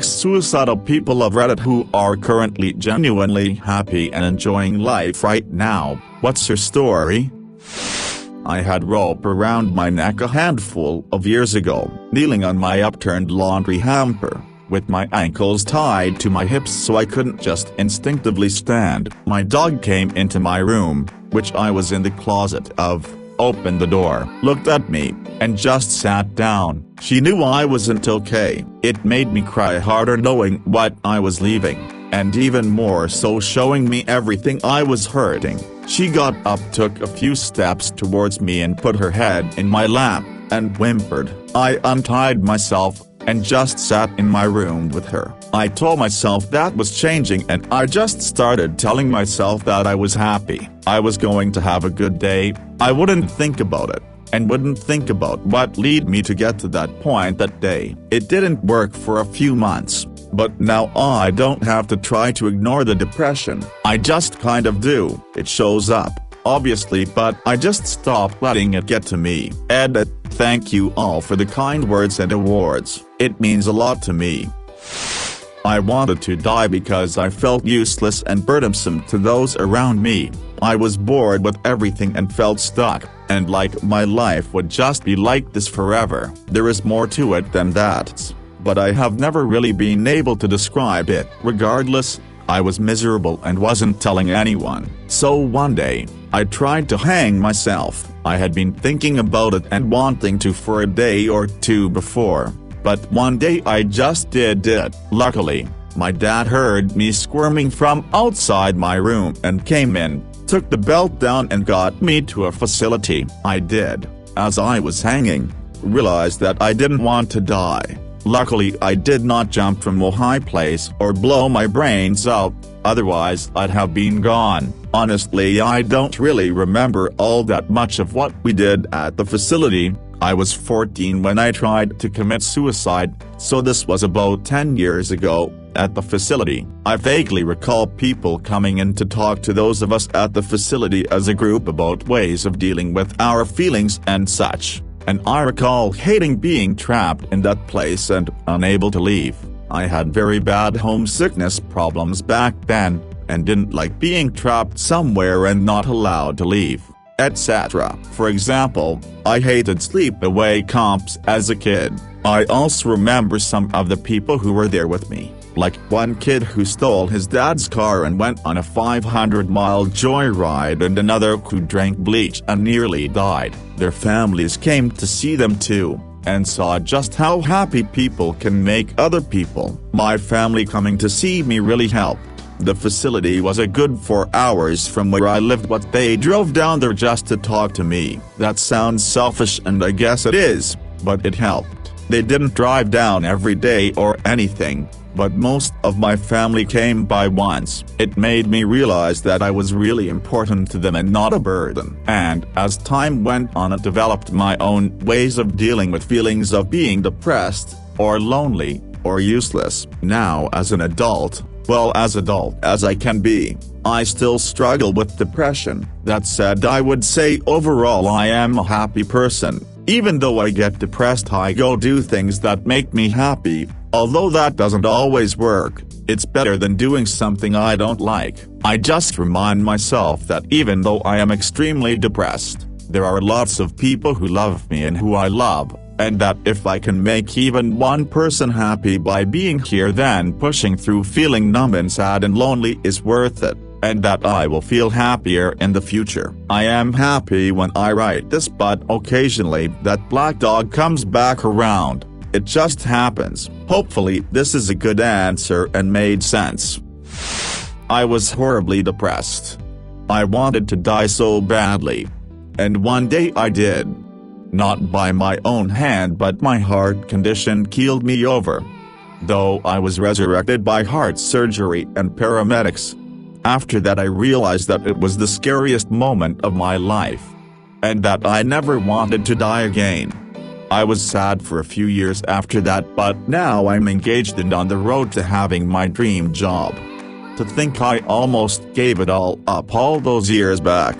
Suicidal people of Reddit who are currently genuinely happy and enjoying life right now, what's your story? I had rope around my neck a handful of years ago, kneeling on my upturned laundry hamper, with my ankles tied to my hips so I couldn't just instinctively stand. My dog came into my room, which I was in the closet of, opened the door, looked at me, and just sat down. She knew I wasn't okay. It made me cry harder knowing what I was leaving, and even more so showing me everything I was hurting. She got up, took a few steps towards me and put her head in my lap, and whimpered. I untied myself, and just sat in my room with her. I told myself that was changing and I just started telling myself that I was happy. I was going to have a good day, I wouldn't think about it, and wouldn't think about what led me to get to that point that day. It didn't work for a few months, but now I don't have to try to ignore the depression. I just kind of do. It shows up, obviously, but I just stop letting it get to me. Edit. Thank you all for the kind words and awards. It means a lot to me. I wanted to die because I felt useless and burdensome to those around me. I was bored with everything and felt stuck, and like my life would just be like this forever. There is more to it than that, but I have never really been able to describe it. Regardless, I was miserable and wasn't telling anyone. So one day, I tried to hang myself. I had been thinking about it and wanting to for a day or two before, but one day I just did it. Luckily, my dad heard me squirming from outside my room and came in, took the belt down and got me to a facility. I did, as I was hanging, realized that I didn't want to die. Luckily I did not jump from a high place or blow my brains out, otherwise I'd have been gone. Honestly, I don't really remember all that much of what we did at the facility. I was 14 when I tried to commit suicide, so this was about 10 years ago. At the facility, I vaguely recall people coming in to talk to those of us at the facility as a group about ways of dealing with our feelings and such. And I recall hating being trapped in that place and unable to leave. I had very bad homesickness problems back then, and didn't like being trapped somewhere and not allowed to leave, etc. For example, I hated sleepaway camps as a kid. I also remember some of the people who were there with me, like one kid who stole his dad's car and went on a 500-mile joyride, and another who drank bleach and nearly died. Their families came to see them too, and saw just how happy people can make other people. My family coming to see me really helped. The facility was a good 4 hours from where I lived, but they drove down there just to talk to me. That sounds selfish, and I guess it is, but it helped. They didn't drive down every day or anything, but most of my family came by once. It made me realize that I was really important to them and not a burden. And as time went on, I developed my own ways of dealing with feelings of being depressed, or lonely, or useless. Now as an adult, well, as adult as I can be, I still struggle with depression. That said, I would say overall I am a happy person. Even though I get depressed, I go do things that make me happy. Although that doesn't always work, it's better than doing something I don't like. I just remind myself that even though I am extremely depressed, there are lots of people who love me and who I love, and that if I can make even one person happy by being here, then pushing through feeling numb and sad and lonely is worth it, and that I will feel happier in the future. I am happy when I write this, but occasionally that black dog comes back around. It just happens. Hopefully this is a good answer and made sense. I was horribly depressed. I wanted to die so badly. And one day I did. Not by my own hand, but my heart condition keeled me over. Though I was resurrected by heart surgery and paramedics. After that I realized that it was the scariest moment of my life. And that I never wanted to die again. I was sad for a few years after that, but now I'm engaged and on the road to having my dream job. To think I almost gave it all up all those years back.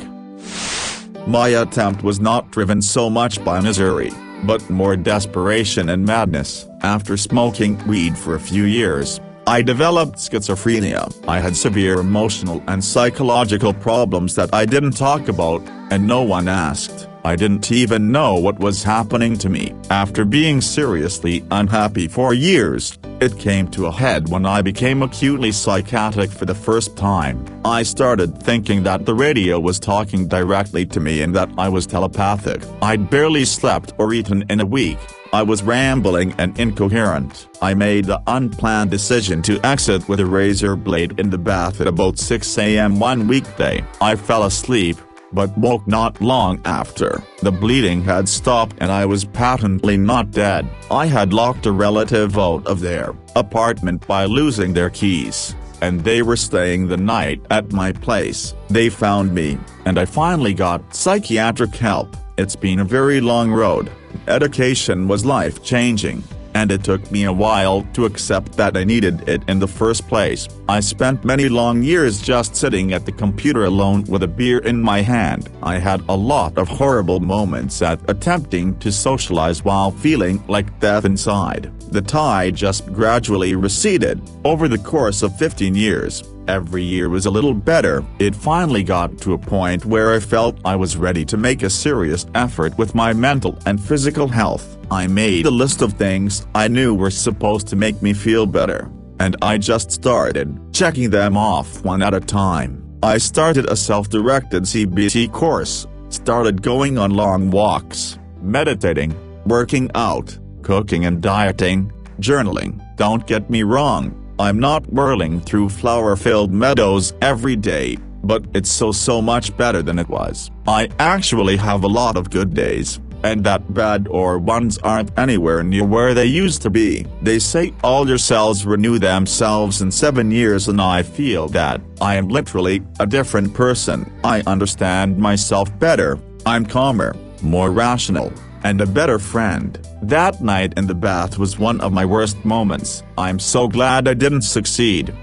My attempt was not driven so much by misery, but more desperation and madness. After smoking weed for a few years, I developed schizophrenia. I had severe emotional and psychological problems that I didn't talk about, and no one asked. I didn't even know what was happening to me. After being seriously unhappy for years, it came to a head when I became acutely psychotic for the first time. I started thinking that the radio was talking directly to me and that I was telepathic. I'd barely slept or eaten in a week. I was rambling and incoherent. I made the unplanned decision to exit with a razor blade in the bath at about 6 a.m. one weekday. I fell asleep, but woke not long after. The bleeding had stopped and I was patently not dead. I had locked a relative out of their apartment by losing their keys, and they were staying the night at my place. They found me, and I finally got psychiatric help. It's been a very long road. Medication was life-changing, and it took me a while to accept that I needed it in the first place. I spent many long years just sitting at the computer alone with a beer in my hand. I had a lot of horrible moments at attempting to socialize while feeling like death inside. The tide just gradually receded. Over the course of 15 years, every year was a little better. It finally got to a point where I felt I was ready to make a serious effort with my mental and physical health. I made a list of things I knew were supposed to make me feel better, and I just started checking them off one at a time. I started a self-directed CBT course, started going on long walks, meditating, working out, cooking and dieting, journaling. Don't get me wrong, I'm not whirling through flower-filled meadows every day, but it's so much better than it was. I actually have a lot of good days, and that bad or ones aren't anywhere near where they used to be. They say all your cells renew themselves in 7 years, and I feel that I am literally a different person. I understand myself better, I'm calmer, more rational, and a better friend. That night in the bath was one of my worst moments. I'm so glad I didn't succeed.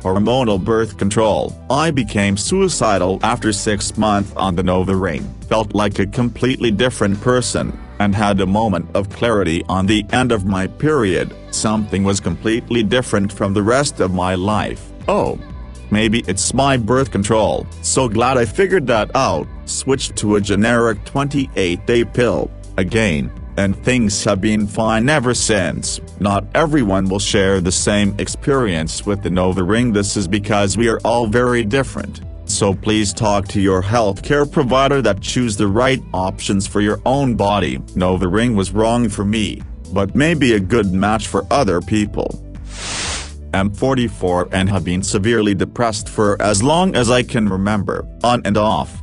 Hormonal birth control. I became suicidal after 6 months on the Nova Ring. Felt like a completely different person, and had a moment of clarity on the end of my period. Something was completely different from the rest of my life. Oh, maybe it's my birth control. So glad I figured that out. Switched to a generic 28-day pill, again, and things have been fine ever since. Not everyone will share the same experience with the Nova Ring. This is because we are all very different. So please talk to your healthcare provider that choose the right options for your own body. Nova Ring was wrong for me, but may be a good match for other people. I'm 44 and have been severely depressed for as long as I can remember, on and off.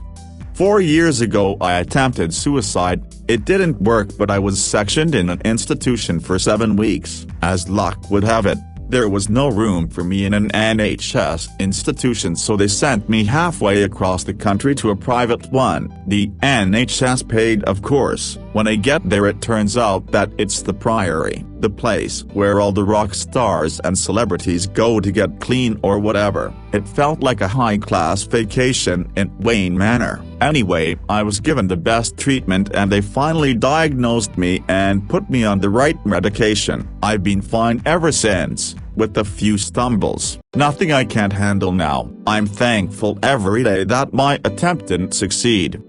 4 years ago I attempted suicide. It didn't work, but I was sectioned in an institution for 7 weeks. As luck would have it, there was no room for me in an NHS institution, so they sent me halfway across the country to a private one. The NHS paid, of course. When I get there it turns out that it's the Priory, the place where all the rock stars and celebrities go to get clean or whatever. It felt like a high-class vacation in Wayne Manor. Anyway, I was given the best treatment and they finally diagnosed me and put me on the right medication. I've been fine ever since, with a few stumbles. Nothing I can't handle now. I'm thankful every day that my attempt didn't succeed.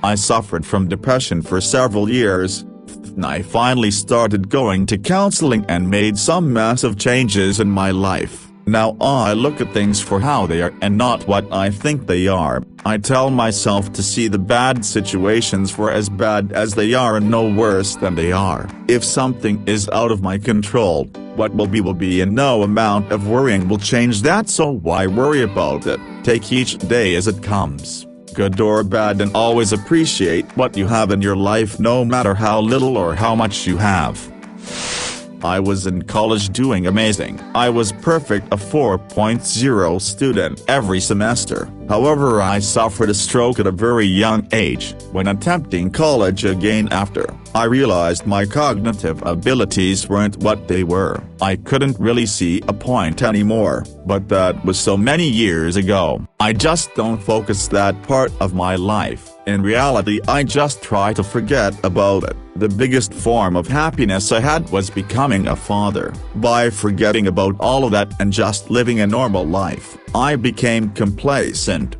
I suffered from depression for several years. I finally started going to counseling and made some massive changes in my life. Now I look at things for how they are and not what I think they are. I tell myself to see the bad situations for as bad as they are and no worse than they are. If something is out of my control, what will be, and no amount of worrying will change that, so why worry about it? Take each day as it comes, good or bad, and always appreciate what you have in your life, no matter how little or how much you have. I was in college doing amazing. I was perfect, a 4.0 student every semester. However, I suffered a stroke at a very young age. When attempting college again after, I realized my cognitive abilities weren't what they were. I couldn't really see a point anymore, but that was so many years ago. I just don't focus that part of my life. In reality, I just try to forget about it. The biggest form of happiness I had was becoming a father. By forgetting about all of that and just living a normal life, I became complacent.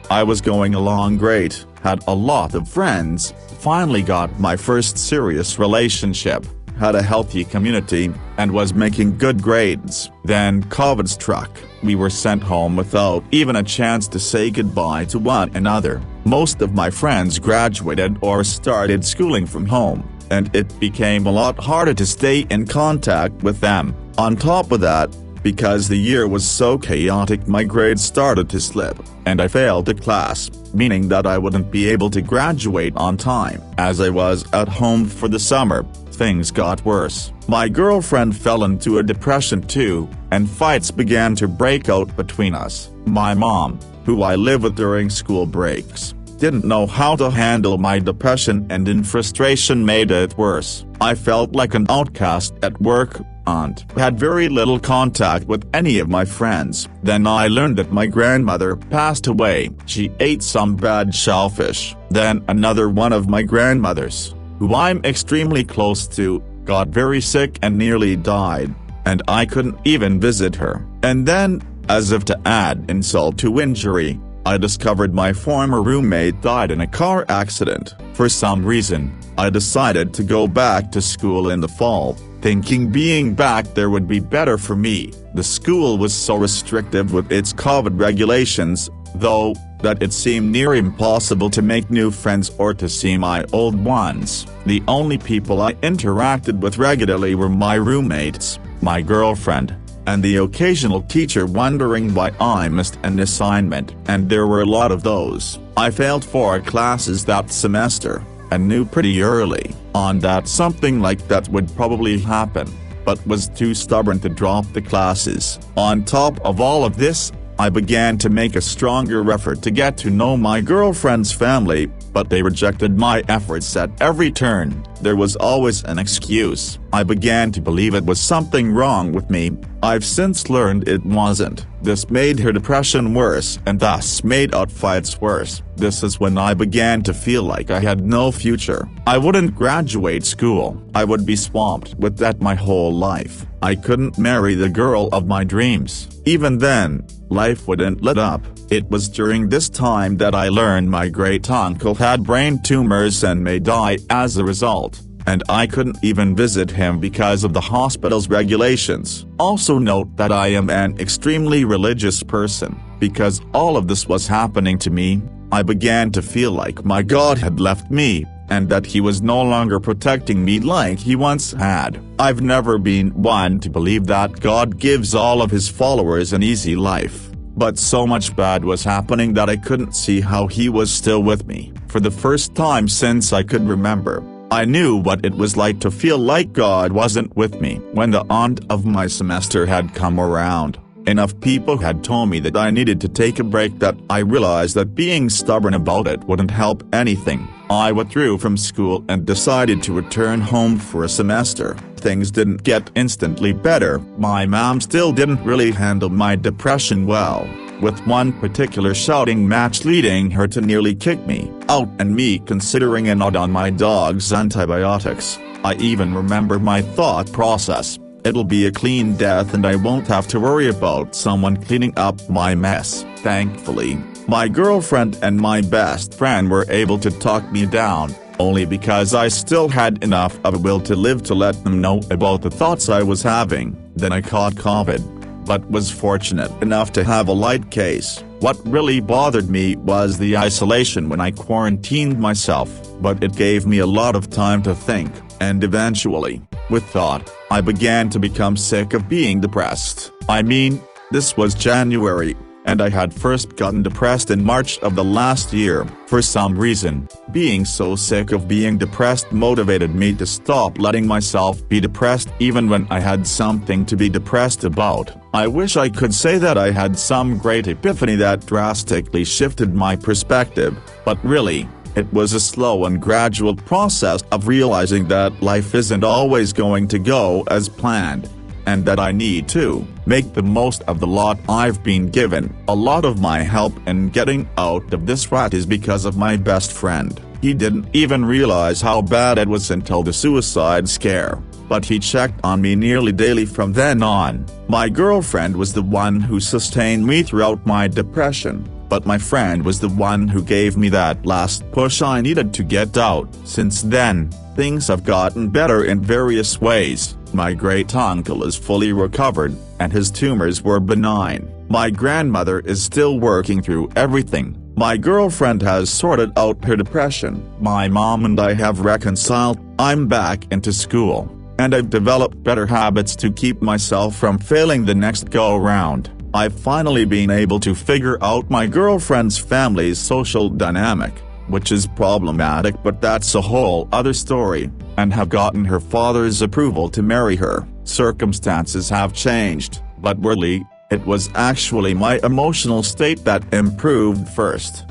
I was going along great, had a lot of friends, finally got my first serious relationship, had a healthy community, and was making good grades. Then COVID struck. We were sent home without even a chance to say goodbye to one another. Most of my friends graduated or started schooling from home, and it became a lot harder to stay in contact with them. On top of that, because the year was so chaotic, my grades started to slip, and I failed a class, meaning that I wouldn't be able to graduate on time. As I was at home for the summer, things got worse. My girlfriend fell into a depression too, and fights began to break out between us. My mom, who I live with during school breaks, didn't know how to handle my depression, and in frustration made it worse. I felt like an outcast at work, and had very little contact with any of my friends. Then I learned that my grandmother passed away. She ate some bad shellfish. Then another one of my grandmothers, who I'm extremely close to, got very sick and nearly died, and I couldn't even visit her. And then, as if to add insult to injury, I discovered my former roommate died in a car accident. For some reason, I decided to go back to school in the fall, thinking being back there would be better for me. The school was so restrictive with its COVID regulations, though, that it seemed near impossible to make new friends or to see my old ones. The only people I interacted with regularly were my roommates, my girlfriend, and the occasional teacher wondering why I missed an assignment. And there were a lot of those. I failed 4 classes that semester, and knew pretty early on that something like that would probably happen, but was too stubborn to drop the classes. On top of all of this, I began to make a stronger effort to get to know my girlfriend's family, but they rejected my efforts at every turn. There was always an excuse. I began to believe it was something wrong with me. I've since learned it wasn't. This made her depression worse and thus made our fights worse. This is when I began to feel like I had no future. I wouldn't graduate school. I would be swamped with that my whole life. I couldn't marry the girl of my dreams. Even then, life wouldn't let up. It was during this time that I learned my great-uncle had brain tumors and may die as a result, and I couldn't even visit him because of the hospital's regulations. Also note that I am an extremely religious person. Because all of this was happening to me, I began to feel like my God had left me, and that he was no longer protecting me like he once had. I've never been one to believe that God gives all of his followers an easy life, but so much bad was happening that I couldn't see how he was still with me. For the first time since I could remember, I knew what it was like to feel like God wasn't with me. When the end of my semester had come around, enough people had told me that I needed to take a break that I realized that being stubborn about it wouldn't help anything. I withdrew from school and decided to return home for a semester. Things didn't get instantly better. My mom still didn't really handle my depression well, with one particular shouting match leading her to nearly kick me out and me considering an odd on my dog's antibiotics. I even remember my thought process: it'll be a clean death and I won't have to worry about someone cleaning up my mess. Thankfully, my girlfriend and my best friend were able to talk me down, only because I still had enough of a will to live to let them know about the thoughts I was having. Then I caught COVID, but was fortunate enough to have a light case. What really bothered me was the isolation when I quarantined myself, but it gave me a lot of time to think, and eventually, with thought, I began to become sick of being depressed. I mean, this was January, and I had first gotten depressed in March of the last year. For some reason, being so sick of being depressed motivated me to stop letting myself be depressed even when I had something to be depressed about. I wish I could say that I had some great epiphany that drastically shifted my perspective, but really, it was a slow and gradual process of realizing that life isn't always going to go as planned, and that I need to make the most of the lot I've been given. A lot of my help in getting out of this rut is because of my best friend. He didn't even realize how bad it was until the suicide scare, but he checked on me nearly daily from then on. My girlfriend was the one who sustained me throughout my depression, but my friend was the one who gave me that last push I needed to get out. Since then, things have gotten better in various ways. My great-uncle is fully recovered, and his tumors were benign. My grandmother is still working through everything. My girlfriend has sorted out her depression. My mom and I have reconciled. I'm back into school, and I've developed better habits to keep myself from failing the next go-round. I've finally been able to figure out my girlfriend's family's social dynamic, which is problematic, but that's a whole other story, and have gotten her father's approval to marry her. Circumstances have changed, but really, it was actually my emotional state that improved first.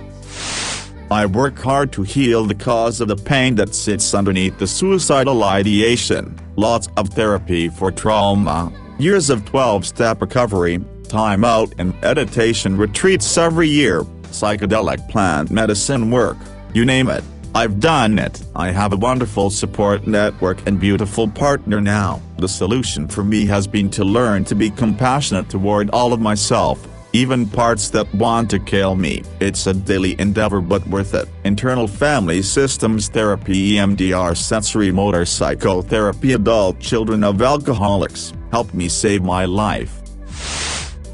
I work hard to heal the cause of the pain that sits underneath the suicidal ideation. Lots of therapy for trauma, years of 12-step recovery, time out and meditation retreats every year, psychedelic plant medicine work, you name it, I've done it. I have a wonderful support network and beautiful partner now. The solution for me has been to learn to be compassionate toward all of myself, even parts that want to kill me. It's a daily endeavor but worth it. Internal family systems therapy, EMDR, sensory motor psychotherapy, adult children of alcoholics, helped me save my life.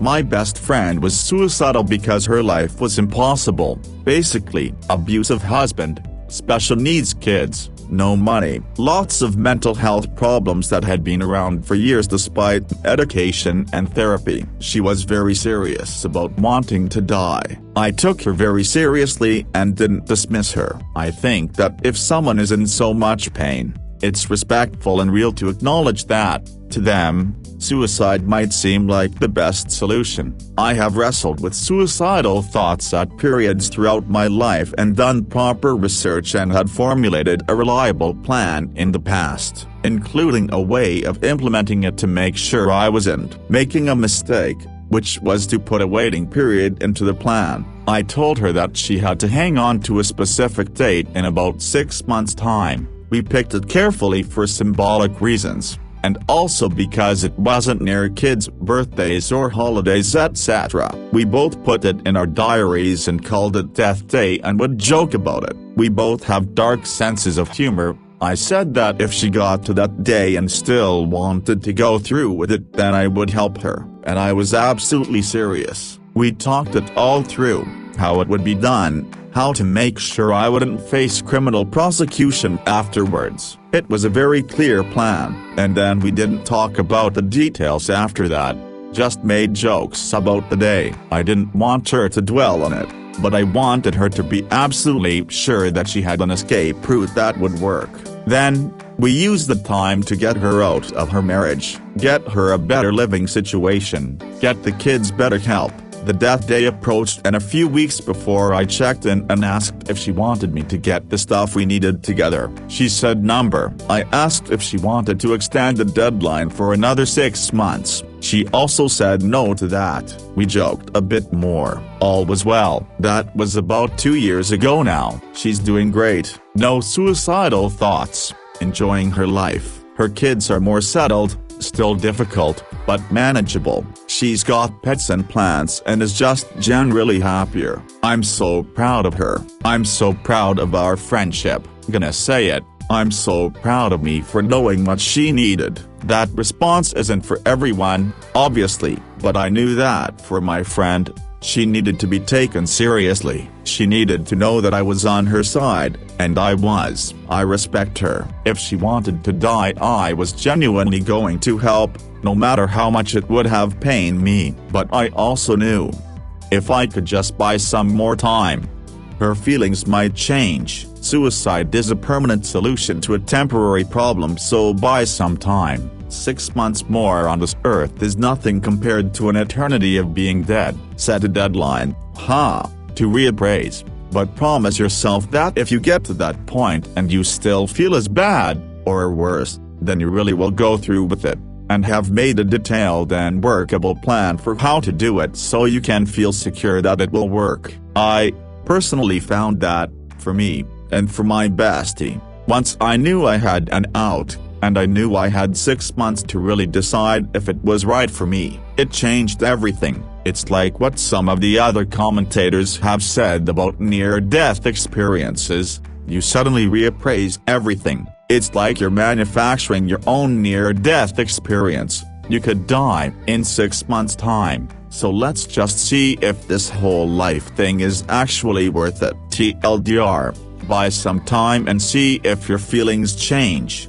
My best friend was suicidal because her life was impossible. Basically, abusive husband, special needs kids, no money, lots of mental health problems that had been around for years despite medication and therapy. She was very serious about wanting to die. I took her very seriously and didn't dismiss her. I think that if someone is in so much pain, it's respectful and real to acknowledge that. To them, suicide might seem like the best solution. I have wrestled with suicidal thoughts at periods throughout my life and done proper research and had formulated a reliable plan in the past, including a way of implementing it to make sure I wasn't making a mistake, which was to put a waiting period into the plan. I told her that she had to hang on to a specific date in about 6 months' time. We picked it carefully for symbolic reasons, and also because it wasn't near kids' birthdays or holidays, etc. We both put it in our diaries and called it Death Day and would joke about it. We both have dark senses of humor. I said that if she got to that day and still wanted to go through with it, then I would help her, and I was absolutely serious. We talked it all through, how it would be done, how to make sure I wouldn't face criminal prosecution afterwards. It was a very clear plan, and then we didn't talk about the details after that, just made jokes about the day. I didn't want her to dwell on it, but I wanted her to be absolutely sure that she had an escape route that would work. Then, we used the time to get her out of her marriage, get her a better living situation, get the kids better help. The death day approached, and a few weeks before I checked in and asked if she wanted me to get the stuff we needed together. She said number. I asked if she wanted to extend the deadline for another 6 months. She also said no to that. We joked a bit more. All was well. That was about 2 years ago now. She's doing great. No suicidal thoughts. Enjoying her life. Her kids are more settled. Still difficult, but manageable. She's got pets and plants and is just generally happier. I'm so proud of her. I'm so proud of our friendship. Gonna say it, I'm so proud of me for knowing what she needed. That response isn't for everyone, obviously, but I knew that for my friend, she needed to be taken seriously. She needed to know that I was on her side, and I was. I respect her. If she wanted to die, I was genuinely going to help, no matter how much it would have pained me. But I also knew, if I could just buy some more time, her feelings might change. Suicide is a permanent solution to a temporary problem, so buy some time. 6 months more on this earth is nothing compared to an eternity of being dead. Set a deadline, to reappraise, but promise yourself that if you get to that point and you still feel as bad, or worse, then you really will go through with it, and have made a detailed and workable plan for how to do it so you can feel secure that it will work. I personally found that, for me, and for my bestie, once I knew I had an out, and I knew I had 6 months to really decide if it was right for me, it changed everything. It's like what some of the other commentators have said about near-death experiences, you suddenly reappraise everything. It's like you're manufacturing your own near-death experience. You could die in 6 months' time, so let's just see if this whole life thing is actually worth it. TLDR, buy some time and see if your feelings change.